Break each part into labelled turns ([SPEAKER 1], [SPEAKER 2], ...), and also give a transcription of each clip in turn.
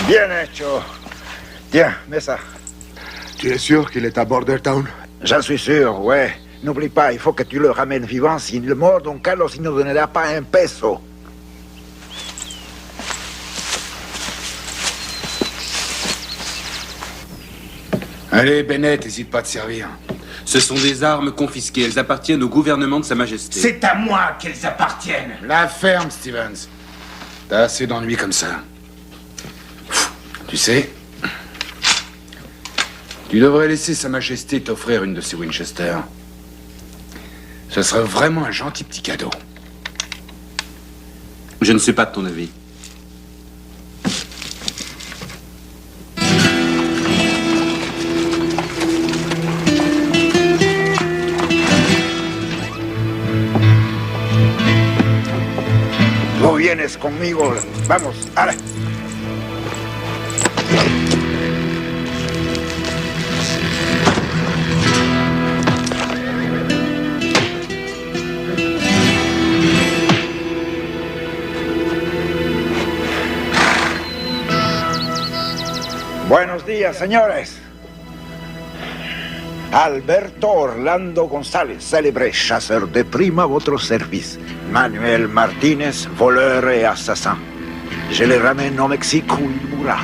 [SPEAKER 1] Bien hecho. Tiens, mets ça.
[SPEAKER 2] Tu es sûr qu'il est à Bordertown?
[SPEAKER 1] J'en suis sûr, ouais. N'oublie pas, il faut que tu le ramènes vivant. S'il meurt, Don Carlos, il ne nous donnera pas un peso.
[SPEAKER 3] Allez, Bennett, n'hésite pas à te servir.
[SPEAKER 4] Ce sont des armes confisquées. Elles appartiennent au gouvernement de Sa Majesté.
[SPEAKER 5] C'est à moi qu'elles appartiennent.
[SPEAKER 3] La ferme, Stevens. T'as assez d'ennuis comme ça. Tu sais, tu devrais laisser Sa Majesté t'offrir une de ces Winchester. Ce serait vraiment un gentil petit cadeau.
[SPEAKER 4] Je ne suis pas de ton avis.
[SPEAKER 1] Tú vienes conmigo. Vamos, allez. Buenos días, señores. Alberto Orlando González, célébre chasseur de primes à votre service. Manuel Martinez, voleur et assassin. Je le ramène au Mexique où il mourra.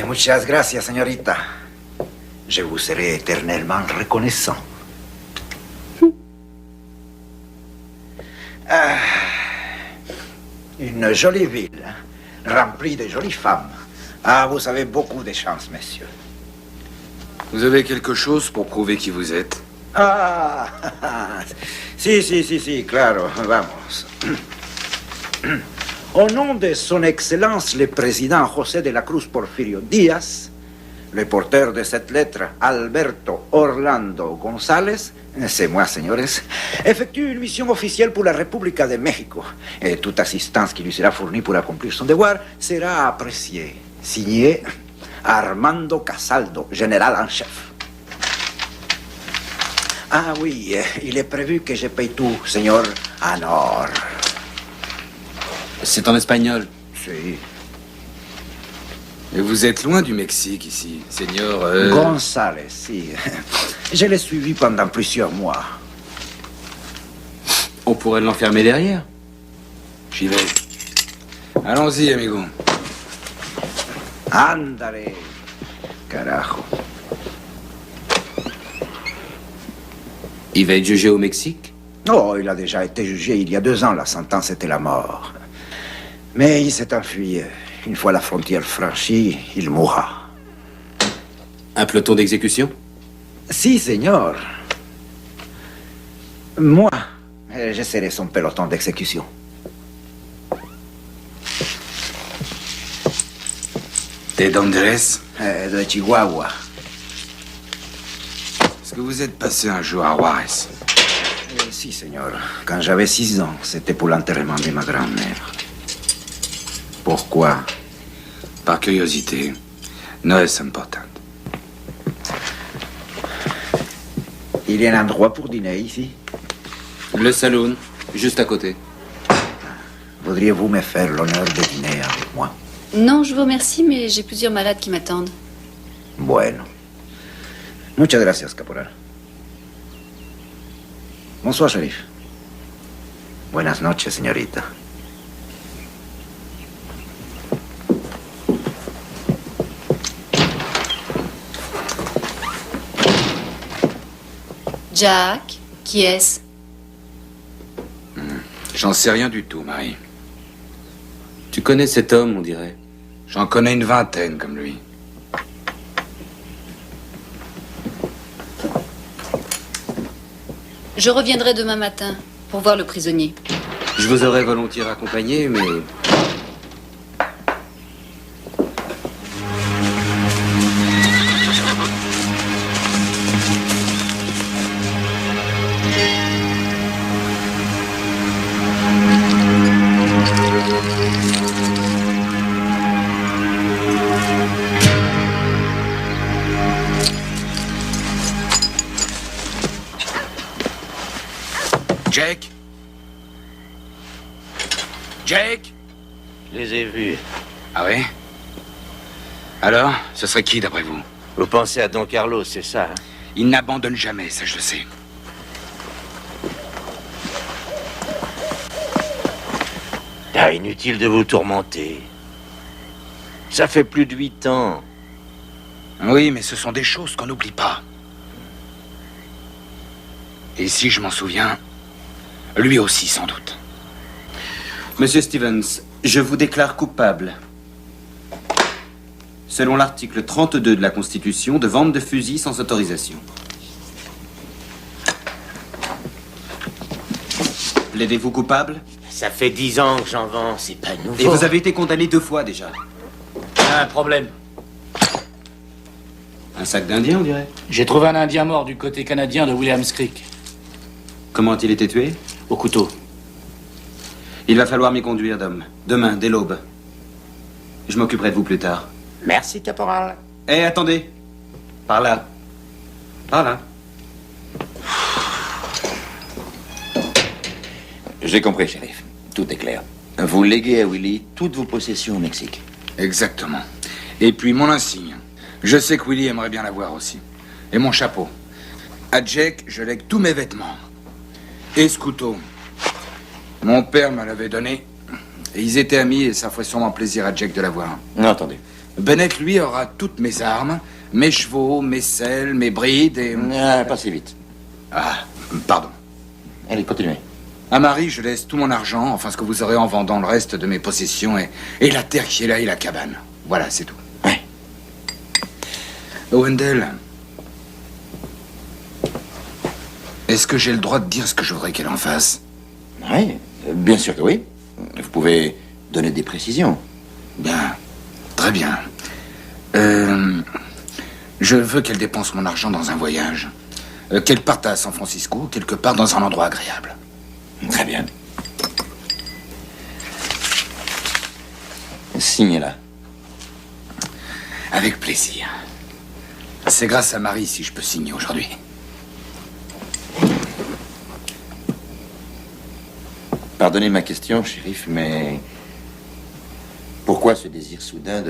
[SPEAKER 1] Muchas gracias, señorita. Je vous serai éternellement reconnaissant. Une jolie ville, hein, remplie de jolies femmes. Ah, vous avez beaucoup de chance, messieurs.
[SPEAKER 3] Vous avez quelque chose pour prouver qui vous êtes?
[SPEAKER 1] Ah, si, claro, vamos. Au nom de son Excellence le Président José de la Cruz Porfirio Díaz, le porteur de cette lettre, Alberto Orlando González, c'est moi, señores, effectue une mission officielle pour la République de México. Et toute assistance qui lui sera fournie pour accomplir son devoir sera appréciée. Signé Armando Casaldo, général en chef. Ah oui, il est prévu que je paye tout, señor, en or.
[SPEAKER 4] C'est en espagnol.
[SPEAKER 1] Si.
[SPEAKER 3] Et vous êtes loin du Mexique, ici, Seigneur...
[SPEAKER 1] González, si. Je l'ai suivi pendant plusieurs mois.
[SPEAKER 4] On pourrait l'enfermer derrière.
[SPEAKER 3] J'y vais. Allons-y, amigo.
[SPEAKER 1] Ándale, carajo.
[SPEAKER 4] Il va être jugé au Mexique?
[SPEAKER 1] Oh, il a déjà été jugé il y a 2 ans. La sentence était la mort. Mais il s'est enfui. Une fois la frontière franchie, il mourra.
[SPEAKER 4] Un peloton d'exécution?
[SPEAKER 1] Si, señor. Moi, je serai son peloton d'exécution.
[SPEAKER 3] ¿De dónde eres?
[SPEAKER 1] De Chihuahua.
[SPEAKER 3] Est-ce que vous êtes passé un jour à Juarez?
[SPEAKER 1] Si, señor. Quand j'avais 6 ans, c'était pour l'enterrement de ma grand-mère. Pourquoi?
[SPEAKER 3] Par curiosité. No es importante.
[SPEAKER 1] Il y a un endroit pour dîner ici.
[SPEAKER 4] Le saloon, juste à côté.
[SPEAKER 1] Voudriez-vous me faire l'honneur de dîner avec moi?
[SPEAKER 6] Non, je vous remercie, mais j'ai plusieurs malades qui m'attendent.
[SPEAKER 1] Bueno. Muchas gracias, caporal. Bonsoir, shérif. Buenas noches, señorita.
[SPEAKER 6] Jack, qui est-ce?
[SPEAKER 3] J'en sais rien du tout, Marie.
[SPEAKER 4] Tu connais cet homme, on dirait.
[SPEAKER 3] J'en connais une vingtaine comme lui.
[SPEAKER 6] Je reviendrai demain matin pour voir le prisonnier.
[SPEAKER 4] Je vous aurais volontiers accompagné, mais...
[SPEAKER 3] Jake? Jake?
[SPEAKER 7] Je les ai vus.
[SPEAKER 3] Ah oui? Alors, ce serait qui d'après vous?
[SPEAKER 7] Vous pensez à Don Carlos, c'est ça, hein?
[SPEAKER 3] Il n'abandonne jamais, ça je le sais.
[SPEAKER 7] Ah, inutile de vous tourmenter. Ça fait plus de 8 ans.
[SPEAKER 3] Oui, mais ce sont des choses qu'on n'oublie pas. Et si je m'en souviens, lui aussi sans doute.
[SPEAKER 4] Monsieur Stevens, je vous déclare coupable. Selon l'article 32 de la Constitution, de vente de fusils sans autorisation. Plaidez-vous coupable?
[SPEAKER 7] Ça fait 10 ans que j'en vends, c'est pas nouveau.
[SPEAKER 4] Et vous avez été condamné 2 fois déjà.
[SPEAKER 7] Un problème.
[SPEAKER 4] Un sac d'Indien, on dirait.
[SPEAKER 8] J'ai trouvé un Indien mort du côté canadien de Williams Creek,
[SPEAKER 4] Comment a-t-il été tué?
[SPEAKER 8] au couteau.
[SPEAKER 4] Il va falloir m'y conduire, Dom. Demain, dès l'aube. Je m'occuperai de vous plus tard.
[SPEAKER 7] Merci, caporal.
[SPEAKER 4] Eh, attendez. Par là. Par là.
[SPEAKER 9] J'ai compris, shérif. Tout est clair. Vous léguez à Willy toutes vos possessions au Mexique.
[SPEAKER 3] Exactement. Et puis mon insigne. Je sais que Willy aimerait bien l'avoir aussi. Et mon chapeau. À Jake, je lègue tous mes vêtements. Et ce couteau. Mon père me l'avait donné. Et ils étaient amis et ça ferait sûrement plaisir à Jake de l'avoir.
[SPEAKER 9] Non, attendez.
[SPEAKER 3] Bennett, lui, aura toutes mes armes, mes chevaux, mes selles, mes brides et...
[SPEAKER 9] Pas si vite.
[SPEAKER 3] Ah, pardon.
[SPEAKER 9] Allez, continuez.
[SPEAKER 3] À Marie, je laisse tout mon argent, enfin ce que vous aurez en vendant le reste de mes possessions et la terre qui est là et la cabane. Voilà, c'est tout.
[SPEAKER 9] Ouais.
[SPEAKER 3] Wendell, est-ce que j'ai le droit de dire ce que je voudrais qu'elle en fasse?
[SPEAKER 9] Oui, bien sûr que oui. Vous pouvez donner des précisions.
[SPEAKER 3] Bien, très bien. Je veux qu'elle dépense mon argent dans un voyage. Qu'elle parte à San Francisco, quelque part dans un endroit agréable.
[SPEAKER 9] Très bien. Signez-la.
[SPEAKER 3] Avec plaisir. C'est grâce à Marie si je peux signer aujourd'hui.
[SPEAKER 9] Pardonnez ma question, shérif, mais... Pourquoi ce désir soudain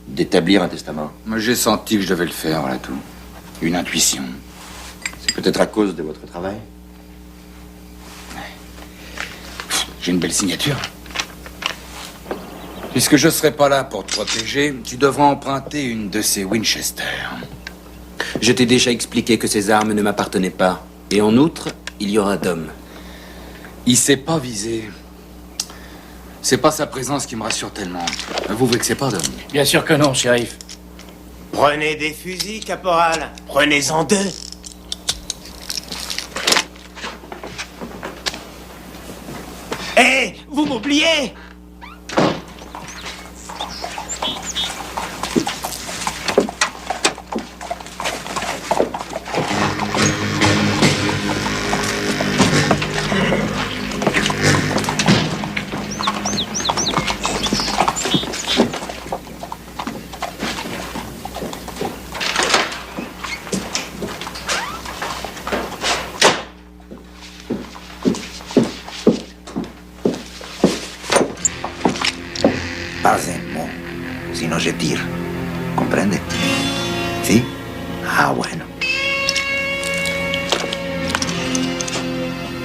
[SPEAKER 9] d'établir un testament?
[SPEAKER 3] Moi, j'ai senti que je devais le faire, voilà tout. Une intuition.
[SPEAKER 9] C'est peut-être à cause de votre travail?
[SPEAKER 3] J'ai une belle signature. Puisque je ne serai pas là pour te protéger, tu devras emprunter une de ces Winchester.
[SPEAKER 4] Je t'ai déjà expliqué que ces armes ne m'appartenaient pas. Et en outre, il y aura Dom.
[SPEAKER 3] Il s'est pas visé. C'est pas sa présence qui me rassure tellement. Vous vexez pas, Dom?
[SPEAKER 8] Bien sûr que non, shérif.
[SPEAKER 7] Prenez des fusils, caporal. Prenez-en 2. Hé, vous m'oubliez!
[SPEAKER 1] sinon je tire. ¿Comprende? ¿Sí? Ah, bueno.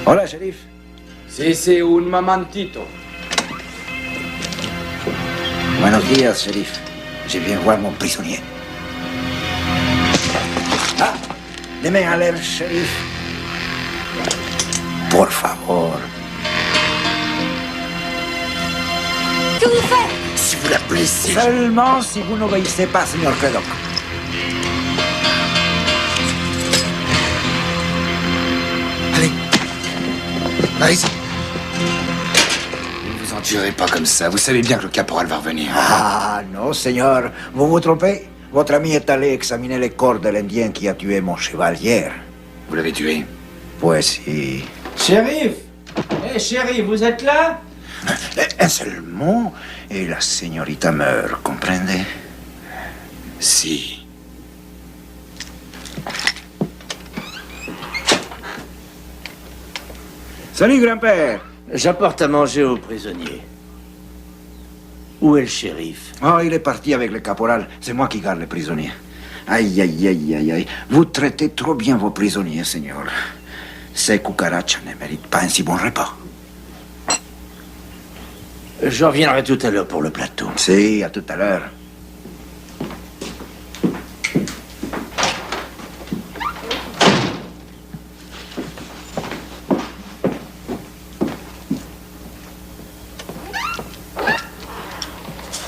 [SPEAKER 1] Hola, shérif.
[SPEAKER 3] Sí, un momentito.
[SPEAKER 1] Buenos días, shérif. Je viens voir mon prisonnier. Ah, deme a l'air, shérif. Por favor.
[SPEAKER 6] Que vous faites?
[SPEAKER 1] Si vous la plaisez. Seulement si vous n'obéissez pas, señor Craddock. Allez. Allez-y.
[SPEAKER 3] Ne vous en tirez pas comme ça. Vous savez bien que le caporal va revenir.
[SPEAKER 1] Ah, non, señor. Vous vous trompez. Votre ami est allé examiner les corps de l'Indien qui a tué mon cheval hier.
[SPEAKER 3] Vous l'avez tué?
[SPEAKER 1] Pues si.
[SPEAKER 10] Shérif! Shérif, vous êtes là?
[SPEAKER 1] Un seul mot et la señorita meurt, comprende?
[SPEAKER 3] Si.
[SPEAKER 1] Salut, grand-père.
[SPEAKER 7] J'apporte à manger aux prisonniers. Où est le shérif?
[SPEAKER 1] Oh, il est parti avec le caporal. C'est moi qui garde les prisonniers. Aïe, aïe, aïe, aïe, aïe. Vous traitez trop bien vos prisonniers, Seigneur. Ces cucarachas ne méritent pas un si bon repas.
[SPEAKER 7] Je reviendrai tout à l'heure pour le plateau.
[SPEAKER 1] Si, à tout à l'heure.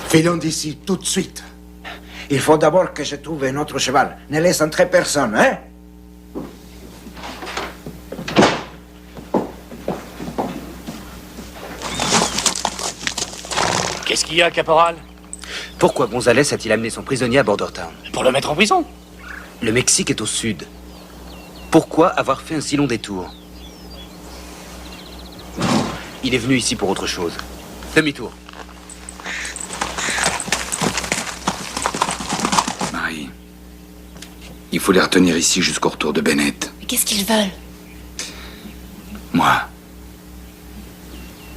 [SPEAKER 2] Filons d'ici tout de suite.
[SPEAKER 1] Il faut d'abord que je trouve un autre cheval. Ne laisse entrer personne, hein?
[SPEAKER 8] Qu'est-ce qu'il y a, caporal?
[SPEAKER 4] Pourquoi Gonzalez a-t-il amené son prisonnier à Bordertown?
[SPEAKER 8] Pour le mettre en prison.
[SPEAKER 4] Le Mexique est au sud. Pourquoi avoir fait un si long détour? Il est venu ici pour autre chose. Demi-tour.
[SPEAKER 3] Marie, il faut les retenir ici jusqu'au retour de Bennett.
[SPEAKER 6] Mais qu'est-ce qu'ils veulent?
[SPEAKER 3] Moi?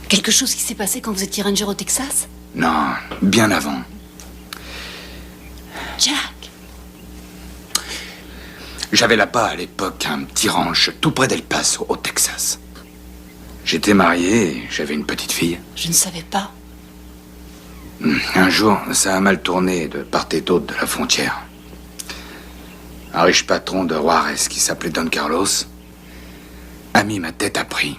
[SPEAKER 6] Quelque chose qui s'est passé quand vous étiez ranger au Texas?
[SPEAKER 3] Non, bien avant.
[SPEAKER 6] Jack!
[SPEAKER 3] J'avais là-bas, à l'époque, un petit ranch tout près d'El Paso, au Texas. J'étais marié et j'avais une petite fille.
[SPEAKER 6] Je ne savais pas.
[SPEAKER 3] Un jour, ça a mal tourné de part et d'autre de la frontière. Un riche patron de Juarez qui s'appelait Don Carlos a mis ma tête à prix.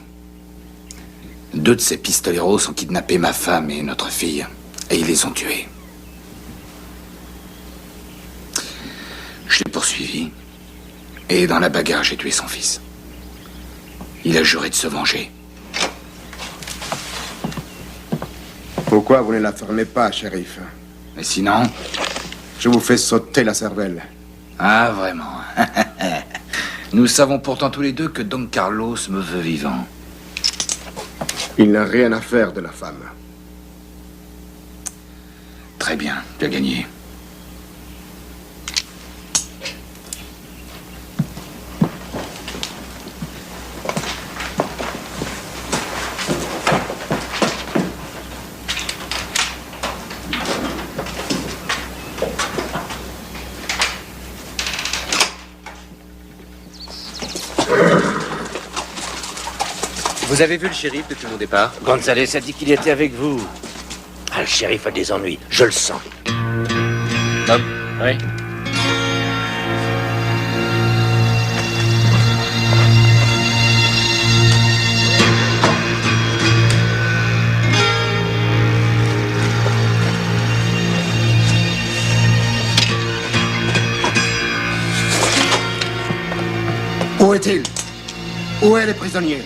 [SPEAKER 3] 2 de ses pistoleros ont kidnappé ma femme et notre fille, et ils les ont tués. Je l'ai poursuivi, et dans la bagarre, j'ai tué son fils. Il a juré de se venger.
[SPEAKER 2] Pourquoi vous ne la fermez pas, shérif?
[SPEAKER 3] Mais sinon...
[SPEAKER 2] Je vous fais sauter la cervelle.
[SPEAKER 3] Ah, vraiment. Nous savons pourtant tous les deux que Don Carlos me veut vivant.
[SPEAKER 2] Il n'a rien à faire de la femme.
[SPEAKER 3] Très bien, tu as gagné.
[SPEAKER 4] Vous avez vu le shérif depuis mon départ?
[SPEAKER 7] Gonzalez a dit qu'il était avec vous. Ah, le shérif a des ennuis, je le sens.
[SPEAKER 8] Bob? Oui?
[SPEAKER 2] Où est-il? Où est le prisonnier?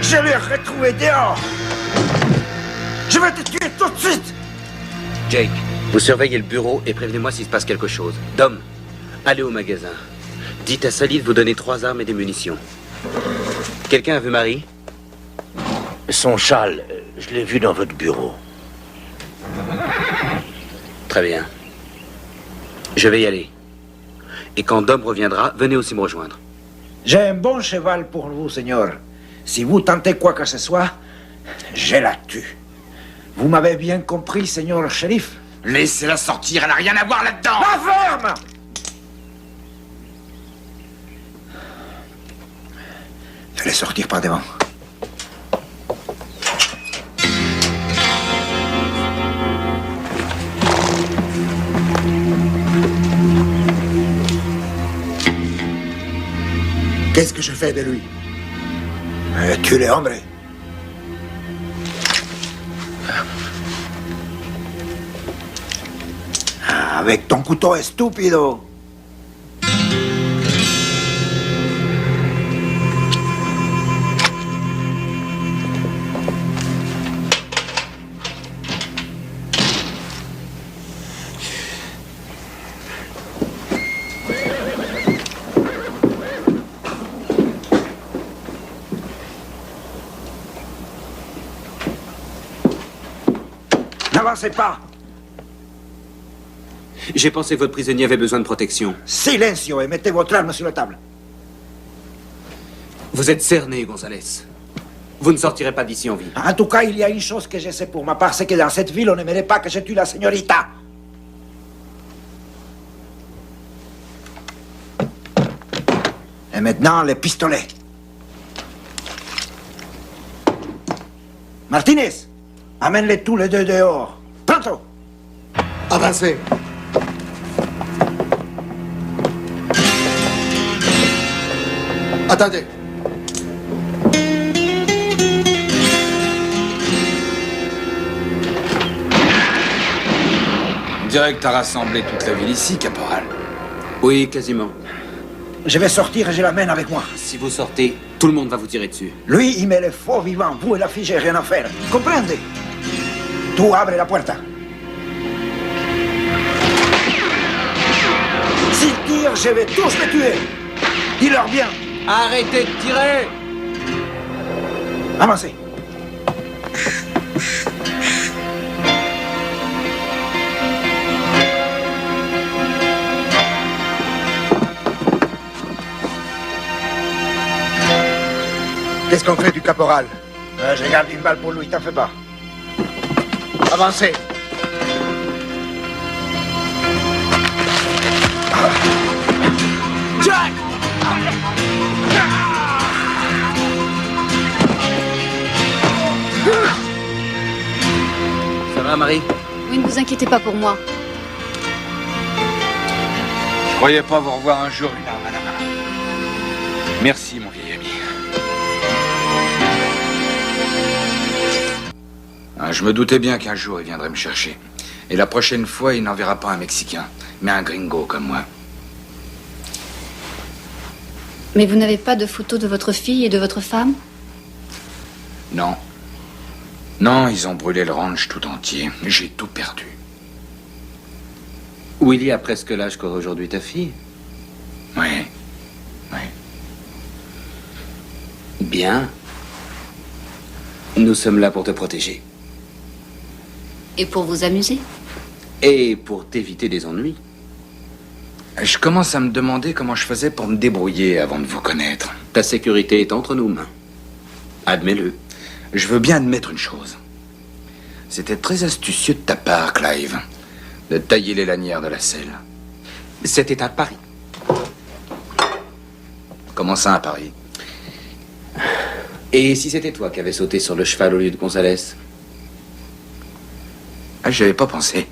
[SPEAKER 1] Je l'ai retrouvé dehors. Je vais te tuer tout de suite.
[SPEAKER 4] Jake, vous surveillez le bureau et prévenez-moi s'il se passe quelque chose. Dom, allez au magasin. Dites à Sally de vous donner 3 armes et des munitions. Quelqu'un a vu Marie?
[SPEAKER 7] Son châle, je l'ai vu dans votre bureau.
[SPEAKER 4] Très bien. Je vais y aller. Et quand Dom reviendra, venez aussi me rejoindre.
[SPEAKER 1] J'ai un bon cheval pour vous, Seigneur. Si vous tentez quoi que ce soit, je la tue. Vous m'avez bien compris, Seigneur shérif?
[SPEAKER 3] Laissez-la sortir, elle n'a rien à voir là-dedans.
[SPEAKER 1] La ferme! Fais-les sortir par devant.
[SPEAKER 2] Qu'est-ce que je fais de lui?
[SPEAKER 1] Tu l'es, hombre. Avec ton couteau estúpido. N'avancez pas.
[SPEAKER 4] J'ai pensé que votre prisonnier avait besoin de protection.
[SPEAKER 1] Silencio et mettez votre arme sur la table.
[SPEAKER 4] Vous êtes cerné, González. Vous ne sortirez pas d'ici en vie.
[SPEAKER 1] En tout cas, il y a une chose que je sais pour ma part, c'est que dans cette ville, on n'aimerait pas que je tue la señorita. Et maintenant, les pistolets. Martinez, amène-les tous les deux dehors. Pronto!
[SPEAKER 2] Avancez. Attendez.
[SPEAKER 3] On dirait que t'as rassemblé toute la ville ici, caporal.
[SPEAKER 4] Oui, quasiment.
[SPEAKER 1] Je vais sortir et je l'amène avec moi.
[SPEAKER 4] Si vous sortez, tout le monde va vous tirer dessus.
[SPEAKER 1] Lui, il met les faux vivants. Vous et la fille, j'ai rien à faire. Comprende? Tu abre la puerta. S'ils tirent, je vais tous les tuer. Dis-leur bien.
[SPEAKER 4] Arrêtez de tirer!
[SPEAKER 1] Avancez.
[SPEAKER 2] Qu'est-ce qu'on fait du caporal?
[SPEAKER 1] Je garde une balle pour lui, t'en fais pas.
[SPEAKER 2] Avancez.
[SPEAKER 1] Jack!
[SPEAKER 4] Ça va, Marie?
[SPEAKER 6] Oui, ne vous inquiétez pas pour moi.
[SPEAKER 3] Je croyais pas vous revoir un jour une arme à la main. Merci, mon vieil ami. Ah, je me doutais bien qu'un jour, il viendrait me chercher. Et la prochaine fois, il n'enverra pas un Mexicain, mais un gringo comme moi.
[SPEAKER 6] Mais vous n'avez pas de photos de votre fille et de votre femme?
[SPEAKER 3] Non. Non, ils ont brûlé le ranch tout entier. J'ai tout perdu.
[SPEAKER 4] Willy a presque l'âge qu'aurait aujourd'hui ta fille.
[SPEAKER 3] Oui. Oui.
[SPEAKER 4] Bien. Nous sommes là pour te protéger.
[SPEAKER 6] Et pour vous amuser?
[SPEAKER 4] Et pour t'éviter des ennuis.
[SPEAKER 3] Je commence à me demander comment je faisais pour me débrouiller avant de vous connaître.
[SPEAKER 4] Ta sécurité est entre nos mains. Admets-le.
[SPEAKER 3] Je veux bien admettre une chose. C'était très astucieux de ta part, Clive, de tailler les lanières de la selle.
[SPEAKER 4] C'était un pari.
[SPEAKER 3] Comment ça, un pari?
[SPEAKER 4] Et si c'était toi qui avais sauté sur le cheval au lieu de González?
[SPEAKER 3] Ah, j'y avais pas pensé.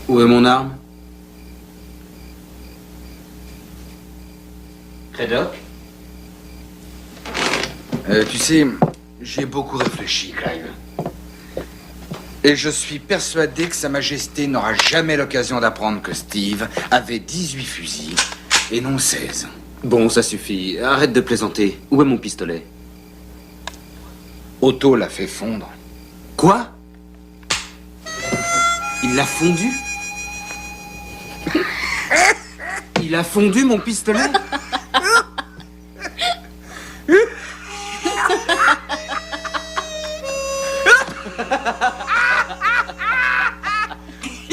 [SPEAKER 4] Où est mon arme? Cradock?
[SPEAKER 3] Tu sais, j'ai beaucoup réfléchi, Clive. Et je suis persuadé que Sa Majesté n'aura jamais l'occasion d'apprendre que Steve avait 18 fusils et non 16.
[SPEAKER 4] Bon, ça suffit. Arrête de plaisanter. Où est mon pistolet?
[SPEAKER 3] Otto l'a fait fondre.
[SPEAKER 4] Quoi? Il l'a fondu? Il a fondu mon pistolet?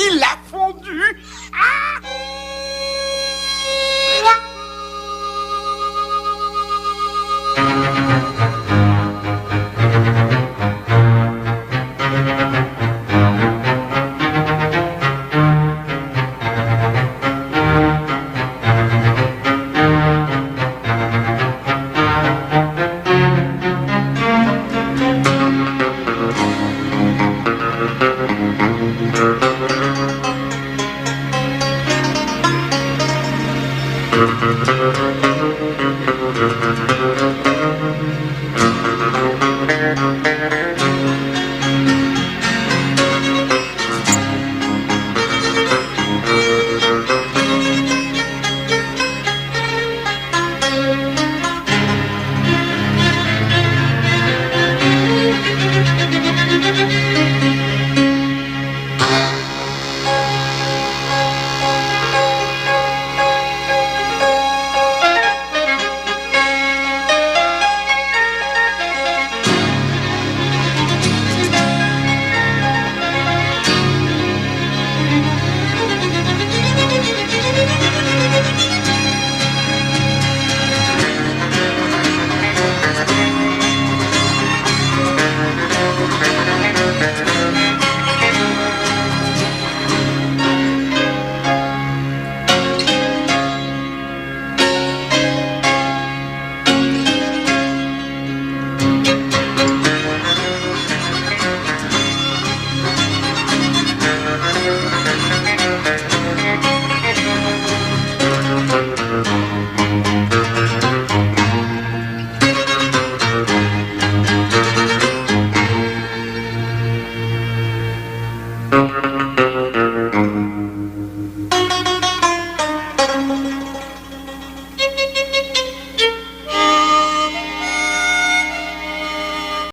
[SPEAKER 3] Il l'a fondu!
[SPEAKER 11] Thank you.